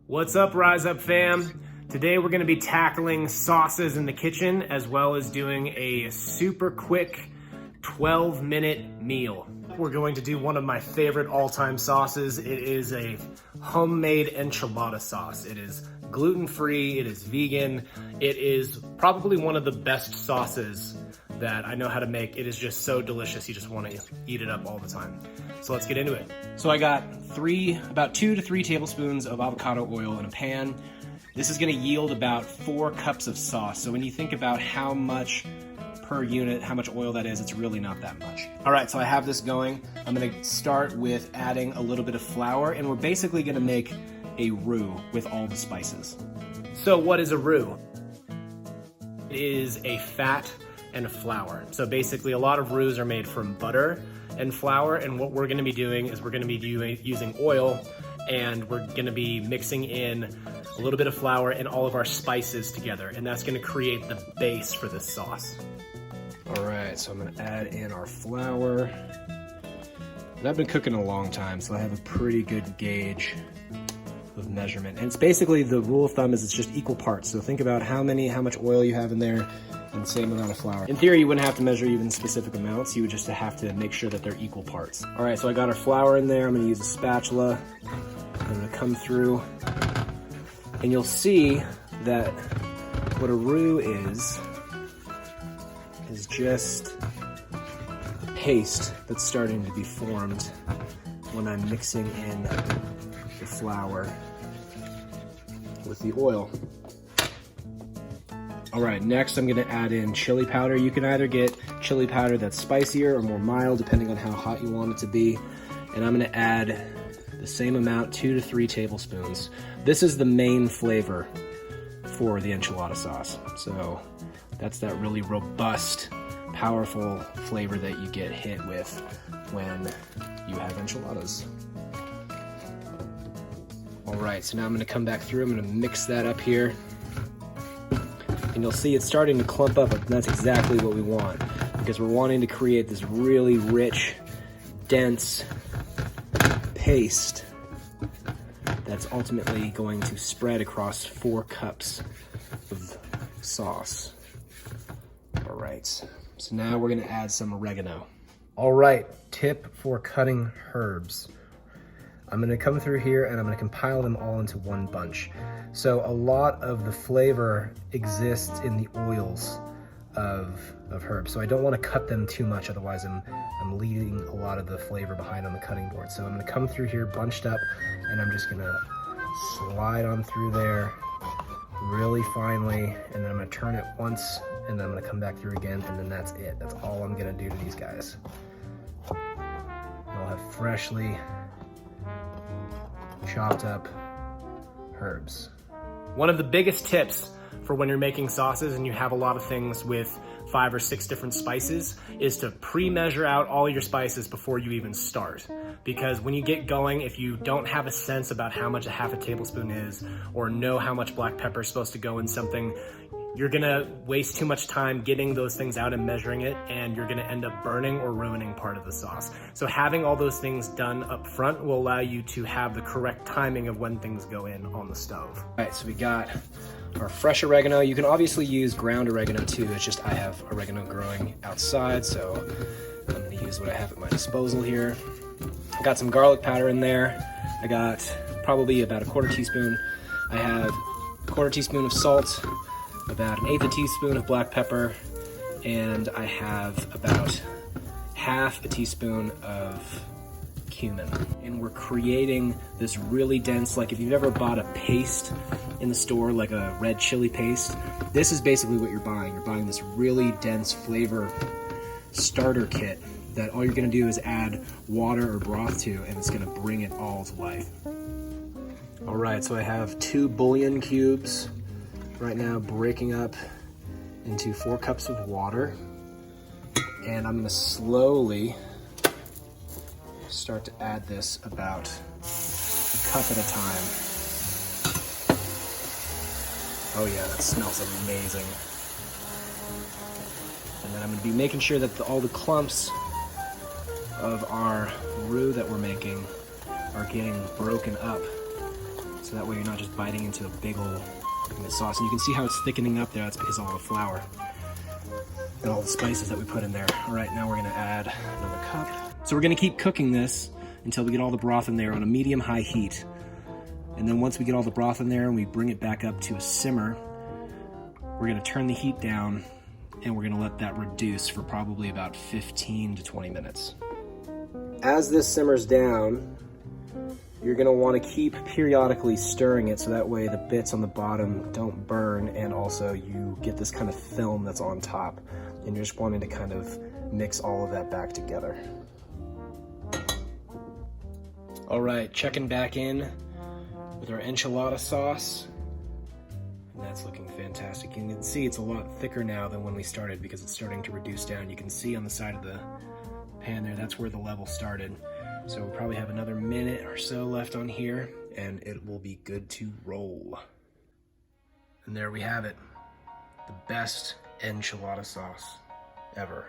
What's up, RyzeUP fam? Today we're going to be tackling sauces in the kitchen as well as doing a super quick 12-minute meal. We're going to do one of my favorite all-time sauces. It is a homemade enchilada sauce. It is gluten-free, it is vegan, it is probably one of the best sauces that I know how to make. It is just so delicious, you just want to eat it up all the time. So let's get into it. So I got about 2 to 3 tablespoons of avocado oil in a pan. This is going to yield about 4 cups of sauce. So when you think about how much per unit, how much oil that is, it's really not that much. All right, so I have this going. I'm going to start with adding a little bit of flour, and we're basically going to make a roux with all the spices. So what is a roux? It is a fat and a flour. So basically a lot of roux are made from butter and flour, and what we're going to be doing is we're going to be using oil, and we're going to be mixing in a little bit of flour and all of our spices together, and that's going to create the base for this sauce. All right, so I'm going to add in our flour. And I've been cooking a long time, so I have a pretty good gauge of measurement. And it's basically, the rule of thumb is it's just equal parts. So think about how much oil you have in there, and the same amount of flour. In theory, you wouldn't have to measure even specific amounts. You would just have to make sure that they're equal parts. All right, so I got our flour in there. I'm gonna use a spatula. I'm gonna come through, and you'll see that what a roux is just a paste that's starting to be formed when I'm mixing in the flour with the oil. All right, next I'm gonna add in chili powder. You can either get chili powder that's spicier or more mild, depending on how hot you want it to be. And I'm gonna add the same amount, 2 to 3 tablespoons. This is the main flavor for the enchilada sauce. So that's that really robust, powerful flavor that you get hit with when you have enchiladas. All right, so now I'm gonna come back through. I'm gonna mix that up here. And you'll see it's starting to clump up, and that's exactly what we want, because we're wanting to create this really rich, dense paste that's ultimately going to spread across 4 cups of sauce. All right, so now we're gonna add some oregano. All right, tip for cutting herbs. I'm gonna come through here and I'm gonna compile them all into one bunch. So a lot of the flavor exists in the oils of herbs. So I don't wanna cut them too much, otherwise I'm leaving a lot of the flavor behind on the cutting board. So I'm gonna come through here bunched up, and I'm just gonna slide on through there really finely, and then I'm gonna turn it once, and then I'm gonna come back through again, and then that's it. That's all I'm gonna do to these guys. And I'll have freshly chopped up herbs. One of the biggest tips for when you're making sauces and you have a lot of things with 5 or 6 different spices is to pre-measure out all your spices before you even start. Because when you get going, if you don't have a sense about how much a half a tablespoon is, or know how much black pepper is supposed to go in something, you're gonna waste too much time getting those things out and measuring it, and you're gonna end up burning or ruining part of the sauce. So having all those things done up front will allow you to have the correct timing of when things go in on the stove. All right, so we got our fresh oregano. You can obviously use ground oregano too. It's just I have oregano growing outside, so I'm gonna use what I have at my disposal here. I got some garlic powder in there. I got probably about a 1/4 teaspoon. I have a 1/4 teaspoon of salt, about 1/8 teaspoon of black pepper, and I have about 1/2 teaspoon of cumin. And we're creating this really dense, like if you've ever bought a paste in the store, like a red chili paste, this is basically what you're buying. You're buying this really dense flavor starter kit that all you're gonna do is add water or broth to, and it's gonna bring it all to life. All right, so I have 2 bouillon cubes right now breaking up into 4 cups of water, and I'm gonna slowly start to add this about a cup at a time. Oh yeah, that smells amazing. And then I'm gonna be making sure that all the clumps of our roux that we're making are getting broken up So that way you're not just biting into a big old sauce. And you can see how it's thickening up there. That's because of all the flour and all the spices that we put in there. All right, now we're gonna add another cup. So we're gonna keep cooking this until we get all the broth in there on a medium-high heat. And then once we get all the broth in there and we bring it back up to a simmer, we're gonna turn the heat down and we're gonna let that reduce for probably about 15 to 20 minutes. As this simmers down, you're gonna wanna keep periodically stirring it so that way the bits on the bottom don't burn, and also you get this kind of film that's on top, and you're just wanting to kind of mix all of that back together. All right, checking back in with our enchilada sauce. And that's looking fantastic. You can see it's a lot thicker now than when we started because it's starting to reduce down. You can see on the side of the pan there, that's where the level started. So we'll probably have another minute or so left on here and it will be good to roll. And there we have it, the best enchilada sauce ever.